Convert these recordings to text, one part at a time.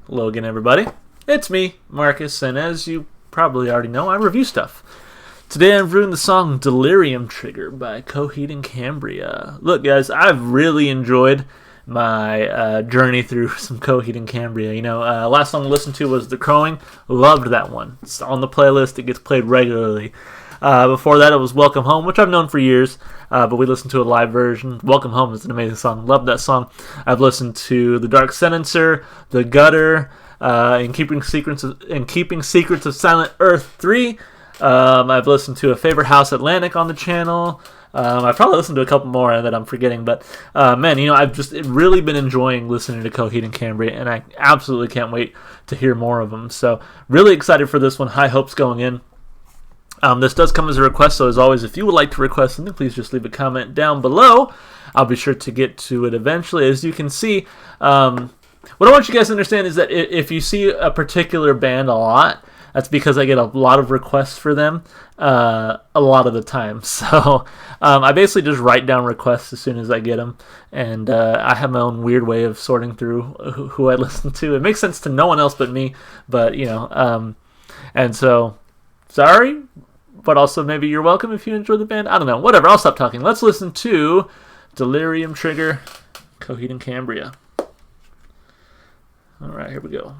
Hello again, everybody. It's me, Marcus, and as you probably already know, I review stuff. Today I'm reviewing the song Delirium Trigger by Coheed and Cambria. Look, guys, I've really enjoyed my journey through some Coheed and Cambria. Last song I listened to was The Crowing. Loved that one. It's on the playlist. It gets played regularly. Before that, it was Welcome Home, which I've known for years, but we listened to a live version. Welcome Home is an amazing song. Love that song. I've listened to The Dark Sentencer, The Gutter, and Keeping Secrets of Silent Earth 3. I've listened to A Favorite House Atlantic on the channel. I've probably listened to a couple more that I'm forgetting, but I've just really been enjoying listening to Coheed and Cambria, and I absolutely can't wait to hear more of them. So really excited for this one. High hopes going in. This does come as a request, so as always, if you would like to request something, please just leave a comment down below. I'll be sure to get to it eventually. As you can see, what I want you guys to understand is that if you see a particular band a lot, that's because I get a lot of requests for them a lot of the time. So I basically just write down requests as soon as I get them, and I have my own weird way of sorting through who I listen to. It makes sense to no one else but me, but and so sorry, but also maybe you're welcome if you enjoy the band. I don't know, whatever, I'll stop talking. Let's listen to Delirium Trigger, Coheed and Cambria. Alright, here we go.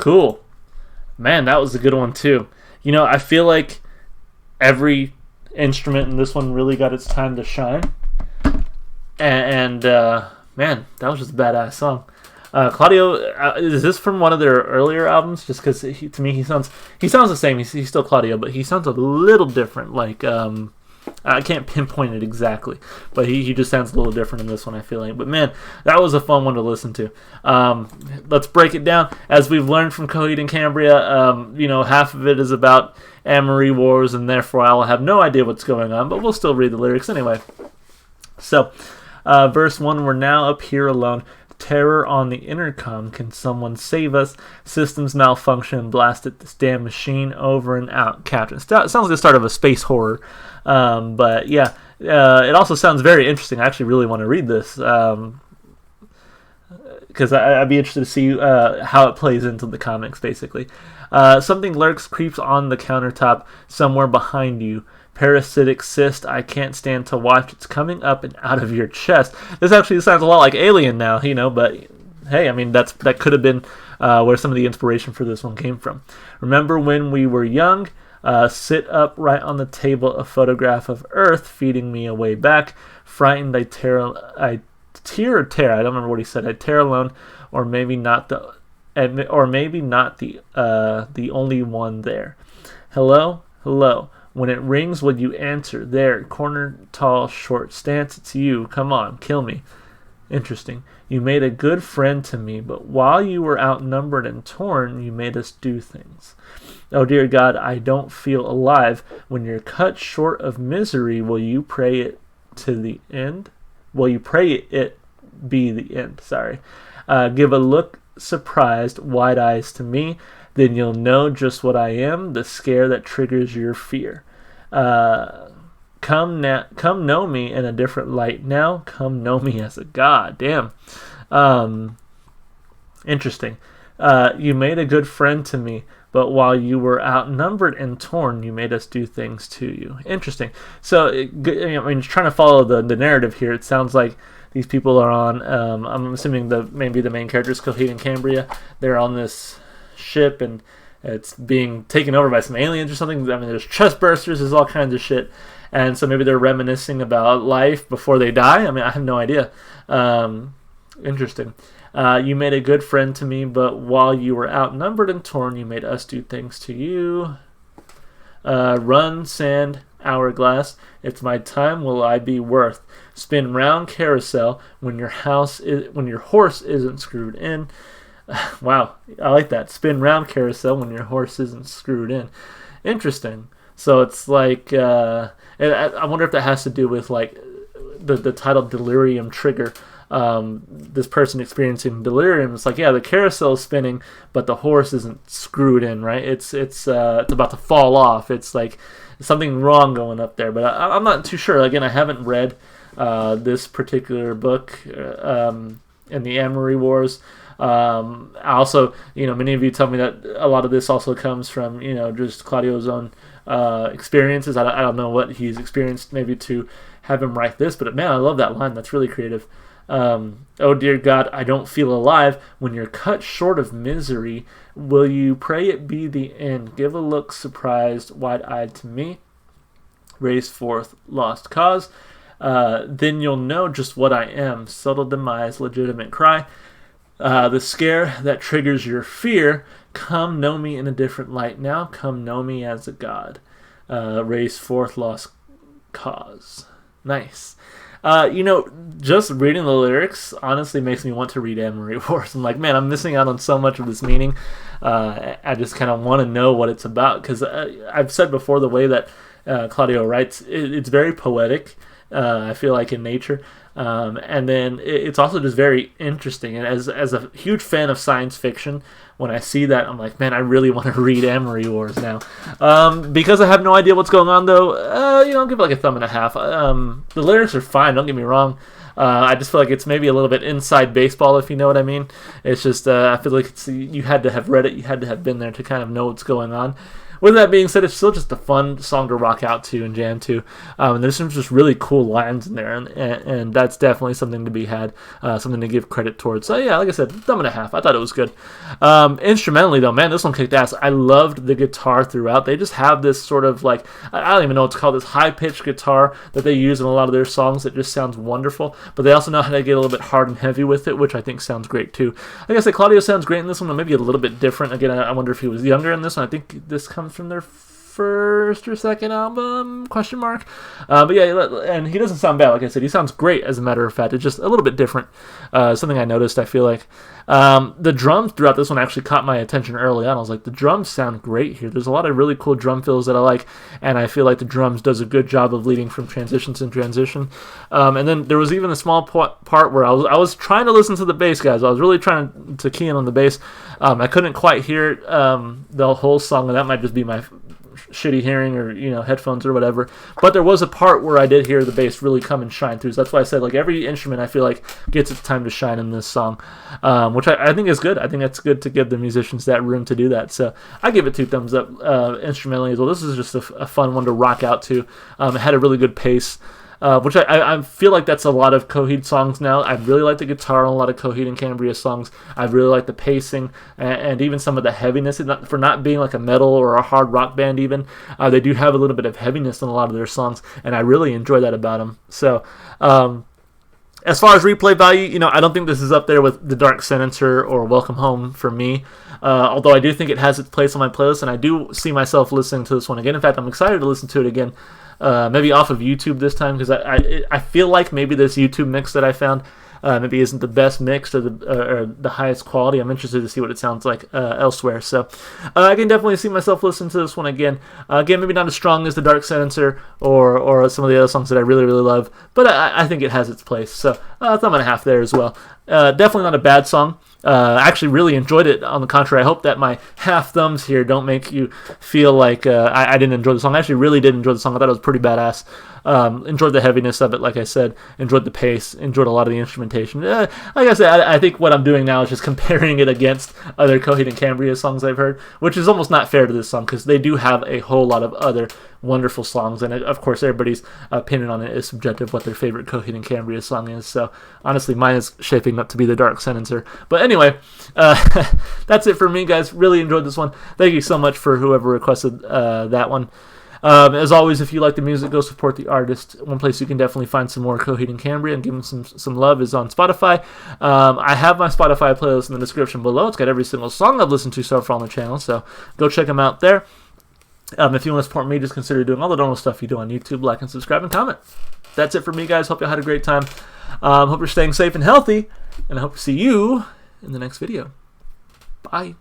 Cool. Man, that was a good one too. I feel like every instrument in this one really got its time to shine. And man, that was just a badass song. Claudio, is this from one of their earlier albums? Just because to me he sounds the same. He's still Claudio, but he sounds a little different. Like I can't pinpoint it exactly, but he just sounds a little different in this one, I feel like. But man, that was a fun one to listen to. Let's break it down. As we've learned from Coheed and Cambria, half of it is about Amory Wars, and therefore I'll have no idea what's going on, but we'll still read the lyrics anyway. So, verse 1, we're now up here alone. Terror on the intercom, can someone save us? Systems malfunction, blasted this damn machine over and out. Captain. Sounds like the start of a space horror. But yeah, it also sounds very interesting. I actually really want to read this. Because I'd be interested to see how it plays into the comics, basically. Something lurks, creeps on the countertop, somewhere behind you. Parasitic cyst, I can't stand to watch. It's coming up and out of your chest. This actually sounds a lot like Alien now, but hey, I mean, that could have been where some of the inspiration for this one came from. Remember when we were young? Sit up right on the table, a photograph of Earth feeding me a way back. Frightened, I tear. I don't remember what he said. I tear alone, or maybe not the only one there. Hello. When it rings, will you answer? There, corner, tall, short stance, it's you. Come on, kill me. Interesting. You made a good friend to me, but while you were outnumbered and torn, you made us do things. Oh dear God, I don't feel alive. When you're cut short of misery, will you pray it to the end? Will you pray it be the end? Sorry. Give a look surprised, wide eyes to me. Then you'll know just what I am, the scare that triggers your fear. Come know me in a different light now. Come know me as a god. Damn. Interesting. You made a good friend to me, but while you were outnumbered and torn, you made us do things to you. Interesting. So, trying to follow the narrative here, it sounds like these people are on, I'm assuming maybe the main characters, Coheed and Cambria, they're on this ship and it's being taken over by some aliens or something. I mean, there's chest bursters, there's all kinds of shit. And so maybe they're reminiscing about life before they die. I mean, I have no idea. Interesting. You made a good friend to me, but while you were outnumbered and torn, you made us do things to you. Run, sand, hourglass. It's my time. Will I be worth? Spin round carousel when your horse isn't screwed in. Wow, I like that. Spin round carousel when your horse isn't screwed in. Interesting. So it's like, and I wonder if that has to do with like the title Delirium trigger. This person experiencing delirium. It's like, yeah, the carousel is spinning, but the horse isn't screwed in, right? It's about to fall off. It's like something wrong going up there. But I'm not too sure. Again, I haven't read this particular book in the Amory Wars. Also, many of you tell me that a lot of this also comes from, just Claudio's own experiences. I don't know what he's experienced maybe to have him write this, but man, I love that line. That's really creative. Oh dear God, I don't feel alive. When you're cut short of misery, will you pray it be the end? Give a look surprised, wide-eyed to me. Raise forth lost cause. Then you'll know just what I am. Subtle demise, legitimate cry. The scare that triggers your fear. Come know me in a different light now. Come know me as a god. Raise forth lost cause. Nice. Just reading the lyrics honestly makes me want to read Amory Wars. I'm like, man, I'm missing out on so much of this meaning. I just kind of want to know what it's about because I've said before the way that Claudio writes, it's very poetic. I feel like in nature. And then it's also just very interesting. And as a huge fan of science fiction, when I see that, I'm like, man, I really want to read Amory Wars now. Because I have no idea what's going on, though, I'll give it like a thumb and a half. The lyrics are fine, don't get me wrong. I just feel like it's maybe a little bit inside baseball, if you know what I mean. It's just, I feel like you had to have read it, you had to have been there to kind of know what's going on. with that being said, it's still just a fun song to rock out to and jam to. And there's some just really cool lines in there, and that's definitely something to be had, something to give credit towards. So yeah, like I said, thumb and a half. I thought it was good. Instrumentally though, man, this one kicked ass. I loved the guitar throughout. They just have this sort of like, I don't even know what to call this, high-pitched guitar that they use in a lot of their songs that just sounds wonderful. But they also know how to get a little bit hard and heavy with it, which I think sounds great too. Like I said, Claudio sounds great in this one, maybe a little bit different. Again, I wonder if he was younger in this one. I think this comes from their first or second album, question mark. But yeah, and he doesn't sound bad. Like I said, he sounds great, as a matter of fact. It's just a little bit different. Something I noticed, I feel like. The drums throughout this one actually caught my attention early on. I was like, the drums sound great here. There's a lot of really cool drum fills that I like, and I feel like the drums does a good job of leading from transition to transition. And then there was even a small part where I was trying to listen to the bass, guys. I was really trying to key in on the bass. I couldn't quite hear it, the whole song, and that might just be my shitty hearing or headphones or whatever, but there was a part where I did hear the bass really come and shine through, so that's why I said like every instrument I feel like gets its time to shine in this song, which I think is good. I think it's good to give the musicians that room to do that, so I give it 2 thumbs up instrumentally as well. This is just a fun one to rock out to. It had a really good pace, which I feel like that's a lot of Coheed songs now. I really like the guitar on a lot of Coheed and Cambria songs. I really like the pacing and even some of the heaviness. For not being like a metal or a hard rock band even, they do have a little bit of heaviness in a lot of their songs, and I really enjoy that about them. So, as far as replay value, I don't think this is up there with The Dark Senator or Welcome Home for me. Although I do think it has its place on my playlist, and I do see myself listening to this one again. In fact, I'm excited to listen to it again. Maybe off of YouTube this time, because I feel like maybe this YouTube mix that I found maybe isn't the best mix or the highest quality. I'm interested to see what it sounds like elsewhere. So I can definitely see myself listening to this one again. Again, maybe not as strong as The Dark Senator or some of the other songs that I really, really love, but I think it has its place. So thumb and a half there as well. Definitely not a bad song. I actually really enjoyed it. On the contrary, I hope that my half thumbs here don't make you feel like I didn't enjoy the song. I actually really did enjoy the song. I thought it was pretty badass. Enjoyed the heaviness of it, like I said. Enjoyed the pace. Enjoyed a lot of the instrumentation. Like I said, I think what I'm doing now is just comparing it against other Coheed and Cambria songs I've heard, which is almost not fair to this song, because they do have a whole lot of other wonderful songs, and of course everybody's opinion on it is subjective, what their favorite Coheed and Cambria song is. So honestly, mine is shaping up to be The Dark Senator. But anyway, that's it for me, guys. Really enjoyed this one. Thank you so much for whoever requested that one. As always, if you like the music, go support the artist. One place you can definitely find some more Coheed and Cambria and give them some love is on Spotify. I have my Spotify playlist in the description below. It's got every single song I've listened to so far on the channel, so go check them out there. If you want to support me, just consider doing all the normal stuff you do on YouTube, like and subscribe and comment. That's it for me, guys. Hope you had a great time. Hope you're staying safe and healthy, and I hope to see you in the next video. Bye.